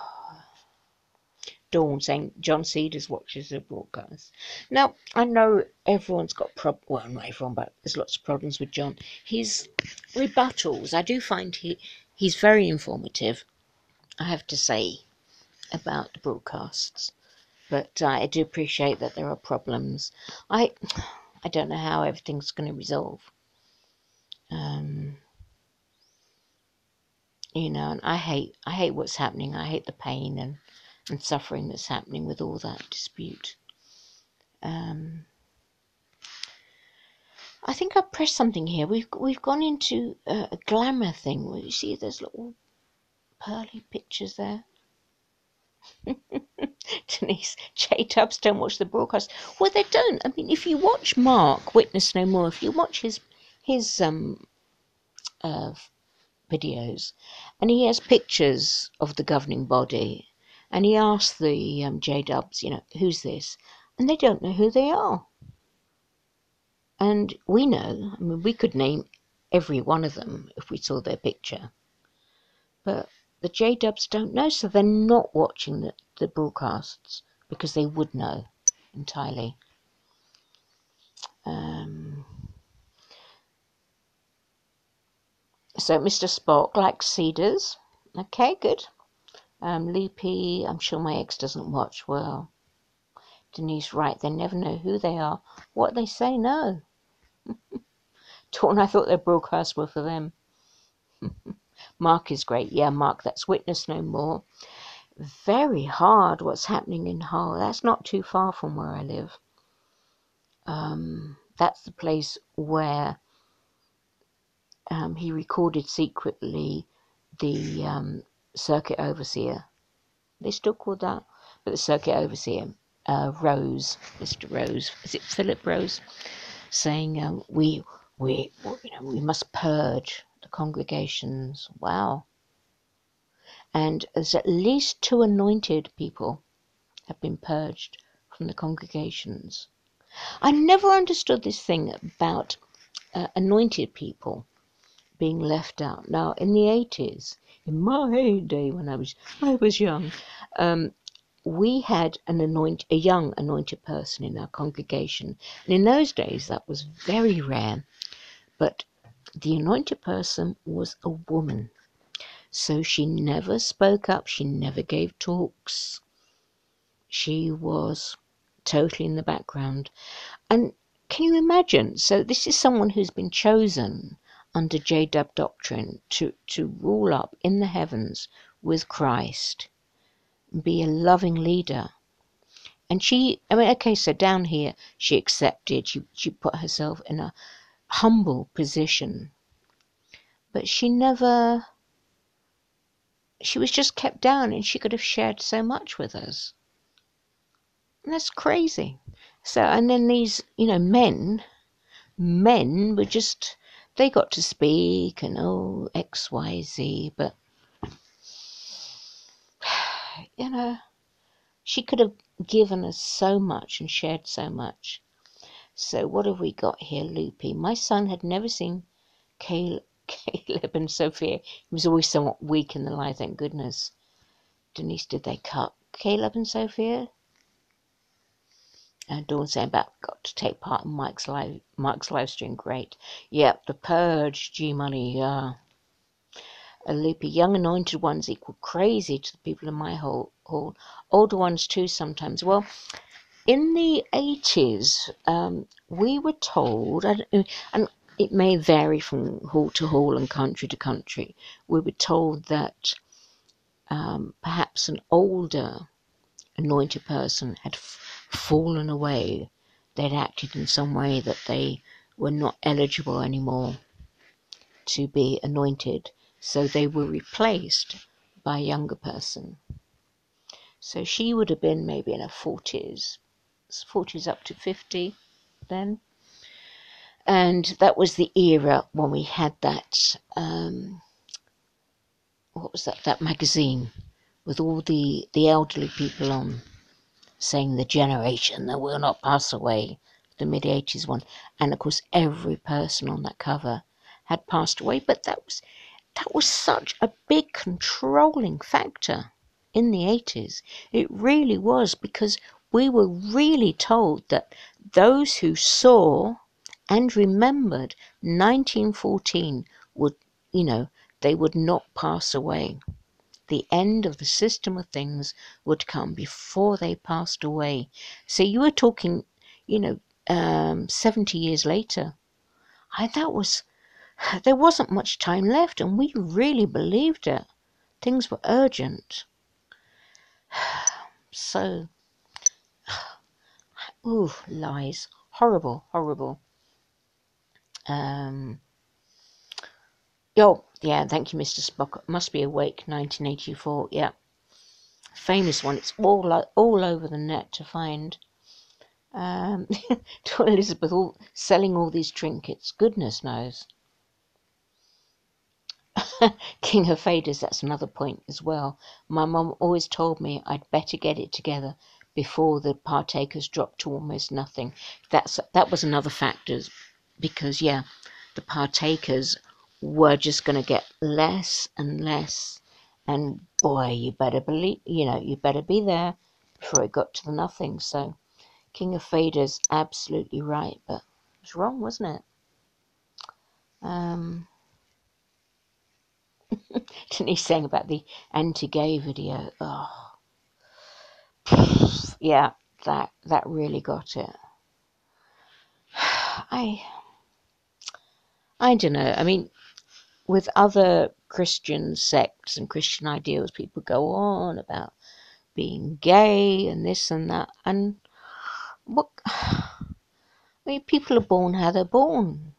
Dawn saying John Cedars watches the broadcast. Now, I know everyone's got well, not everyone, but there's lots of problems with John. His rebuttals, I do find he's very informative, I have to say, about the broadcasts. But I do appreciate that there are problems. I don't know how everything's going to resolve. And I hate what's happening. I hate the pain and suffering that's happening with all that dispute. I think I pressed something here. We've gone into a glamour thing. You see, there's little pearly pictures there. Denise, J-Dubs don't watch the broadcast. Well, they don't. I mean, if you watch Mark, Witness No More, if you watch his videos, and he has pictures of the governing body, and he asks the J-Dubs, who's this? And they don't know who they are. And we know, I mean, we could name every one of them if we saw their picture. But the J-Dubs don't know, so they're not watching the broadcasts because they would know entirely. So Mr. Spock likes Cedars. Okay, good. Loopy, I'm sure my ex doesn't watch. Well, Denise, right, they never know who they are. What they say, no. Dawn, I thought their broadcasts were for them. Mark is great. Yeah, Mark, that's Witness No More. Very hard what's happening in Hull. That's not too far from where I live. That's the place where he recorded secretly the circuit overseer. They still call that, but the circuit overseer, Rose, Mr. Rose, is it Philip Rose, saying we we must purge the congregations. Wow. And there's at least 2 anointed people have been purged from the congregations. I never understood this thing about anointed people being left out. Now, in the 80s, in my heyday when I was young, we had a young anointed person in our congregation. And in those days, that was very rare. But the anointed person was a woman. So she never spoke up. She never gave talks. She was totally in the background. And can you imagine? So this is someone who's been chosen under JW doctrine to rule up in the heavens with Christ, be a loving leader. And so down here she accepted, she put herself in a humble position. But she was just kept down, and she could have shared so much with us. And that's crazy. So, and then these, men were just, they got to speak and X, Y, Z, but, she could have given us so much and shared so much. So what have we got here, Loopy? My son had never seen Caleb and Sophia. He was always somewhat weak in the lie, thank goodness. Denise, did they cut Caleb and Sophia? And Dawn saying about got to take part in Mark's live stream. Great. Yep, the purge, G Money, yeah. A Loopy, young anointed ones equal crazy to the people in my hall. Older ones too sometimes. Well, in the 80s, we were told, and it may vary from hall to hall and country to country, we were told that perhaps an older anointed person had fallen away. They'd acted in some way that they were not eligible anymore to be anointed, so they were replaced by a younger person. So she would have been maybe in her 40s up to 50 then. And that was the era when we had that, what was that magazine with all the elderly people on, saying the generation that will not pass away, the mid-80s one. And of course every person on that cover had passed away, but that was such a big controlling factor in the 80s. It really was, because we were really told that those who saw and remembered 1914 would, they would not pass away. The end of the system of things would come before they passed away. So you were talking, 70 years later. There wasn't much time left, and we really believed it. Things were urgent. So, lies. Horrible, horrible. Yeah, thank you, Mr. Spock. Must Be Awake, 1984. Yeah, famous one. It's all over the net to find. To Elizabeth, selling all these trinkets. Goodness knows. King of Faders, that's another point as well. My mum always told me I'd better get it together before the partakers dropped to almost nothing. That was another factor, because the partakers were just going to get less and less, and boy, you better believe, you better be there before it got to the nothing. So King of Faders, absolutely right, but it was wrong, wasn't it? Denise saying about the anti-gay video. Oh, yeah, that really got it. I don't know. I mean, with other Christian sects and Christian ideals, people go on about being gay and this and that, and people are born how they're born.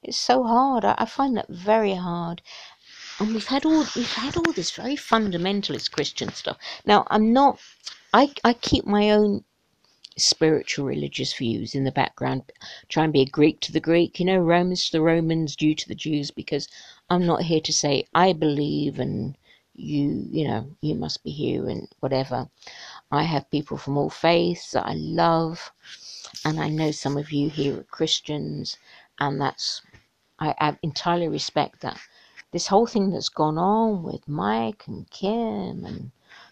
It's so hard. I find that very hard. And we've had all this very fundamentalist Christian stuff. Now, I keep my own spiritual religious views in the background. Try and be a Greek to the Greek, Romans to the Romans, Jew to the Jews, because I'm not here to say I believe and you must be here and whatever. I have people from all faiths that I love, and I know some of you here are Christians, and I entirely respect that. This whole thing that's gone on with Mike and Kim and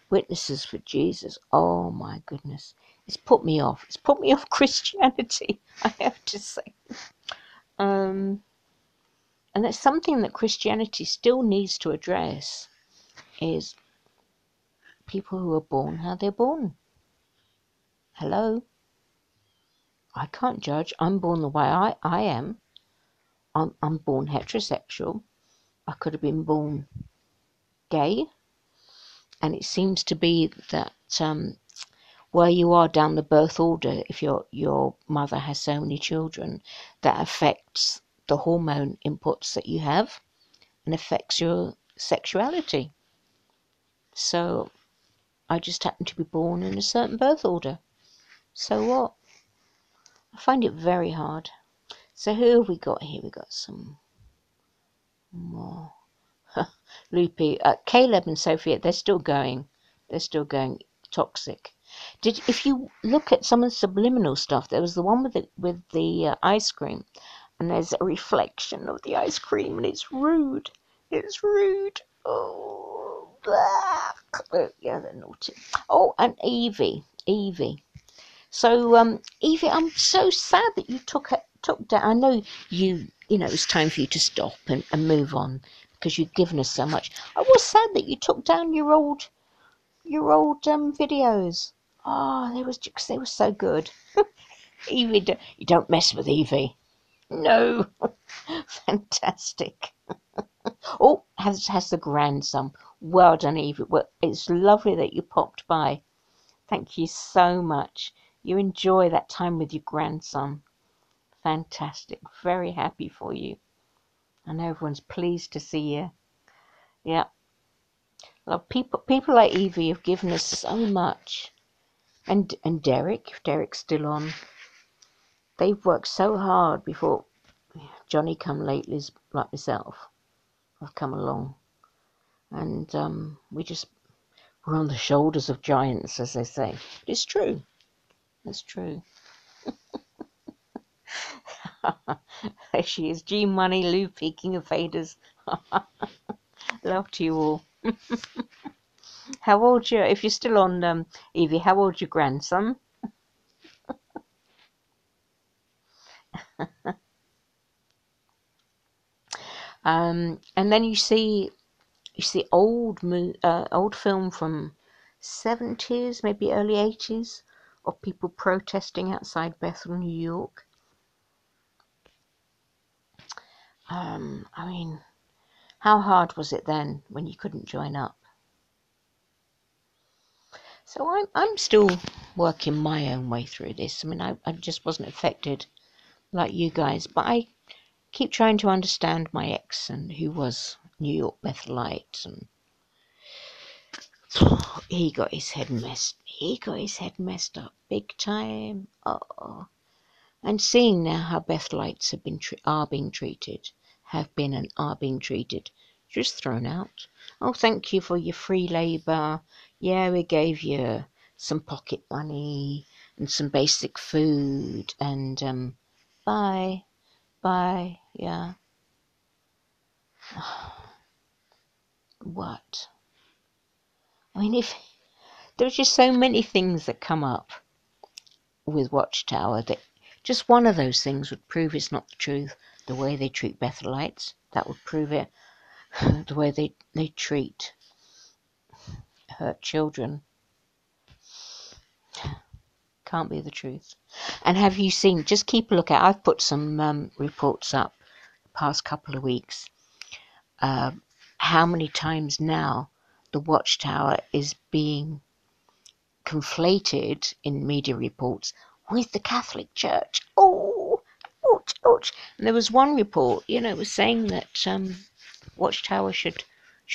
Witnesses for Jesus, oh my goodness, it's put me off. It's put me off Christianity, I have to say. And that's something that Christianity still needs to address, is people who are born how they're born. Hello? I can't judge. I'm born the way I am. I'm born heterosexual. I could have been born gay. And it seems to be that where you are down the birth order, if your mother has so many children, that affects the hormone inputs that you have and affects your sexuality. So I just happen to be born in a certain birth order. So what? I find it very hard. So who have we got here? We got some more. Loopy, Caleb and Sophia, they're still going. They're still going toxic. If you look at some of the subliminal stuff, there was the one with the ice cream, and there's a reflection of the ice cream, and it's rude. It's rude. Oh, yeah, they're naughty. Oh, and Evie. So, Evie, I'm so sad that you took down. I know it's time for you to stop and move on because you've given us so much. I was sad that you took down your old videos. Oh, they were so good. Evie, you don't mess with Evie. No, fantastic. Oh, has the grandson. Well done, Evie. Well, it's lovely that you popped by. Thank you so much. You enjoy that time with your grandson. Fantastic. Very happy for you. I know everyone's pleased to see you. Yeah. Well, people like Evie have given us so much. And Derek, if Derek's still on, they've worked so hard before Johnny come lately, like myself. I've come along. And we're on the shoulders of giants, as they say. It's true. It's true. There she is, G Money, Lou King of Faders. Love to you all. How old if you're still on, Evie, how old's your grandson? And then you see old film from 70s, maybe early 80s, of people protesting outside Bethel, New York. I mean, how hard was it then when you couldn't join up? So I'm still working my own way through this. I mean, I just wasn't affected like you guys, but I keep trying to understand my ex and who was New York Bethelite, and he got his head messed up big time. Oh, and seeing now how Bethelites are being treated, just thrown out. Oh, thank you for your free labour. Yeah, we gave you some pocket money and some basic food, and bye, yeah. What? I mean, if there's just so many things that come up with Watchtower that just one of those things would prove it's not the truth. The way they treat Bethelites, that would prove it. The way they treat hurt children can't be the truth. And have you seen, just keep a look at, I've put some reports up the past couple of weeks, how many times now the Watchtower is being conflated in media reports with the Catholic Church. Oh, ouch, ouch. And there was one report, it was saying that Watchtower should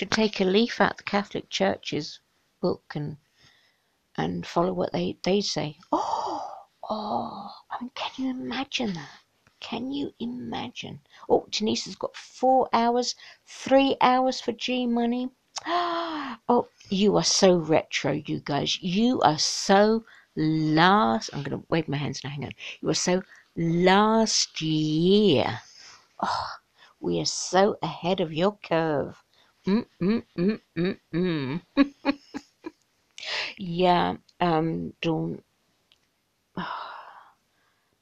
take a leaf out the Catholic Church's book and follow what they say. Oh, Oh, I mean, can you imagine that? Can you imagine? Oh, Denise has got 4 hours, 3 hours for G Money. Oh, you are so retro, you guys. You are so last. I'm going to wave my hands now. Hang on. You are so last year. Oh, we are so ahead of your curve. Mm. Yeah, Dawn.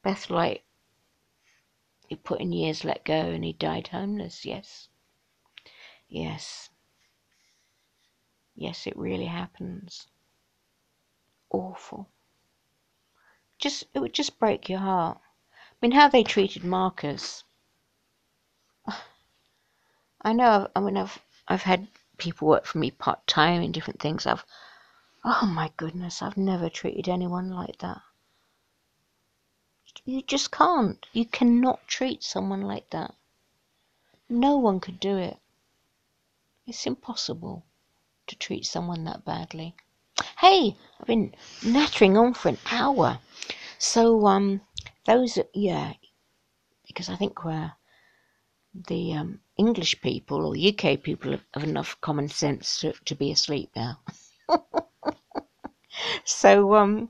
Beth Light, he put in years let go and he died homeless. Yes. Yes. Yes, it really happens. Awful. It would just break your heart. I mean, how they treated Marcus. I know. I've had people work for me part time in different things. Oh my goodness, I've never treated anyone like that. You just can't. You cannot treat someone like that. No one could do it. It's impossible to treat someone that badly. Hey, I've been nattering on for an hour. So yeah, because I think the English people or UK people have enough common sense to be asleep now. So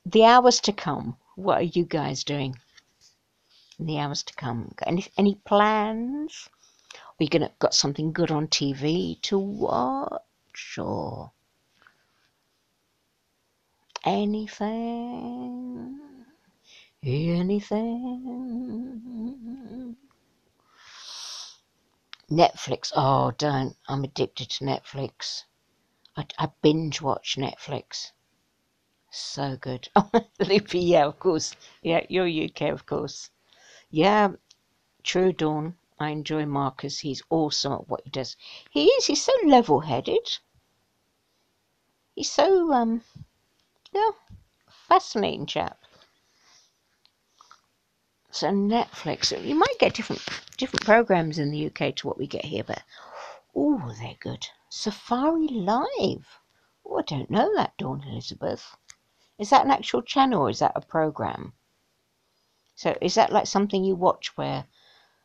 the hours to come, what are you guys doing in the hours to come? Got any plans? Are you got something good on TV to watch or anything? Anything? Netflix. Oh, don't. I'm addicted to Netflix. I binge watch Netflix. So good. Oh, Loopy, yeah, of course. Yeah, you're UK, of course. Yeah, true, Dawn. I enjoy Marcus. He's awesome at what he does. He is. He's so level-headed. He's so, yeah, fascinating chap. So Netflix, you might get different programs in the UK to what we get here, but oh, they're good. Safari Live. Oh, I don't know that, Dawn Elizabeth. Is that an actual channel or is that a program? So is that like something you watch where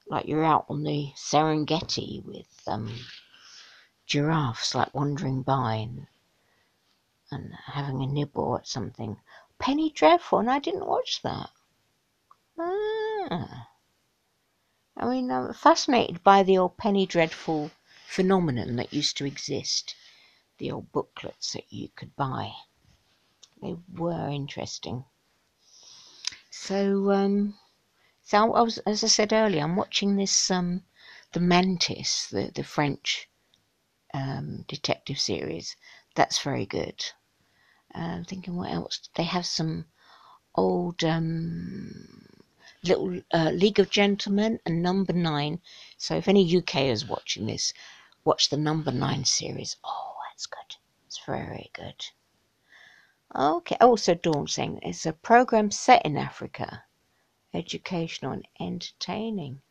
like you're out on the Serengeti with giraffes like wandering by and having a nibble at something? Penny Dreadful, and I didn't watch that. Ah. I mean, I'm fascinated by the old Penny Dreadful phenomenon that used to exist. The old booklets that you could buy. They were interesting. So, so I was, as I said earlier, I'm watching this the Mantis, the French detective series. That's very good. I'm thinking what else? They have some old little League of Gentlemen and Number 9. So if any UKers watching this, watch the Number 9 series. Oh, that's good. It's very good. Okay. Also, Dawn saying it's a program set in Africa, educational and entertaining.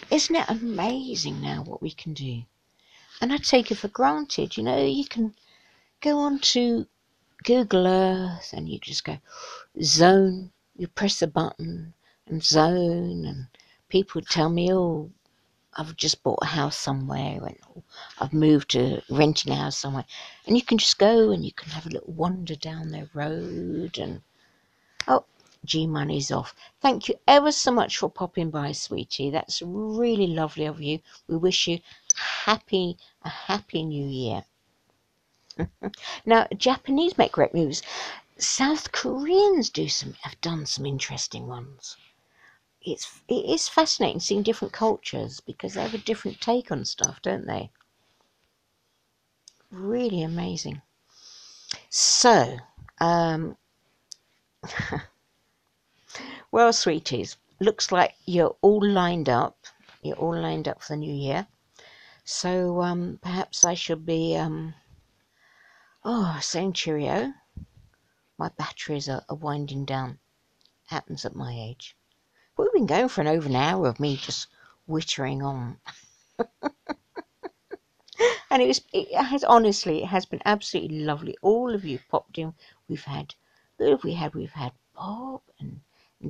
Isn't it amazing now what we can do? And I take it for granted. You know, you can go on to Google Earth and you just go zone. You press a button and zone, and people tell me, "Oh, I've just bought a house somewhere, and oh, I've moved to renting a house somewhere," and you can just go and you can have a little wander down their road and oh. G Money's off. Thank you ever so much for popping by, sweetie. That's really lovely of you. We wish you a happy new year. Now, Japanese make great movies. South Koreans have done some interesting ones. It is fascinating seeing different cultures because they have a different take on stuff, don't they? Really amazing. So, well, sweeties, looks like you're all lined up. You're all lined up for the new year. So, perhaps I should be, saying cheerio. My batteries are winding down. Happens at my age. We've been going for over an hour of me just wittering on. And it has been absolutely lovely. All of you popped in. We've had Who have we had? We've had Bob and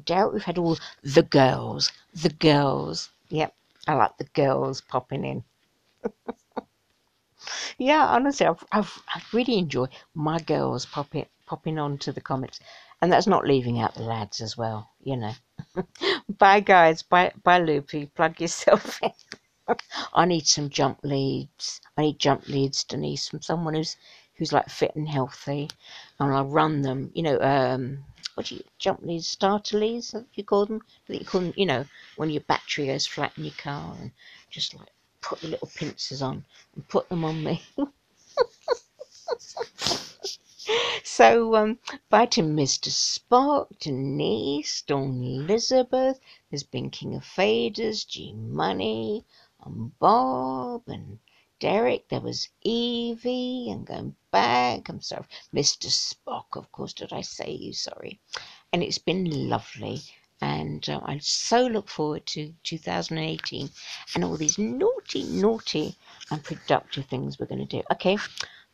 Derek. We've had all the girls. The girls. Yep, I like the girls popping in. Yeah, honestly, I've really enjoyed my girls popping on to the comments, and that's not leaving out the lads as well, you know. Bye guys, bye Loopy. Plug yourself in. I need some jump leads. I need jump leads, Denise, from someone who's like fit and healthy, and I'll run them. You know, what do you jump leads, starter leads? You call them? I think you call them. You know, when your battery goes flat in your car, and just like put the little pincers on and put them on me. So, bye to Mr. Spock, Denise, Dawn Elizabeth, there's been King of Faders, G Money, and Bob, and Derek, there was Evie, and going back, I'm sorry, Mr. Spock, of course, did I say you, sorry. And it's been lovely, and I so look forward to 2018 and all these naughty, and productive things we're going to do. Okay, I'm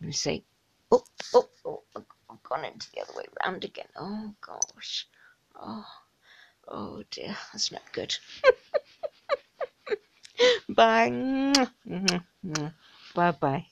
going to say, oh, I've gone into the other way round again. Oh gosh. Oh dear, that's not good. Bye. Bye bye.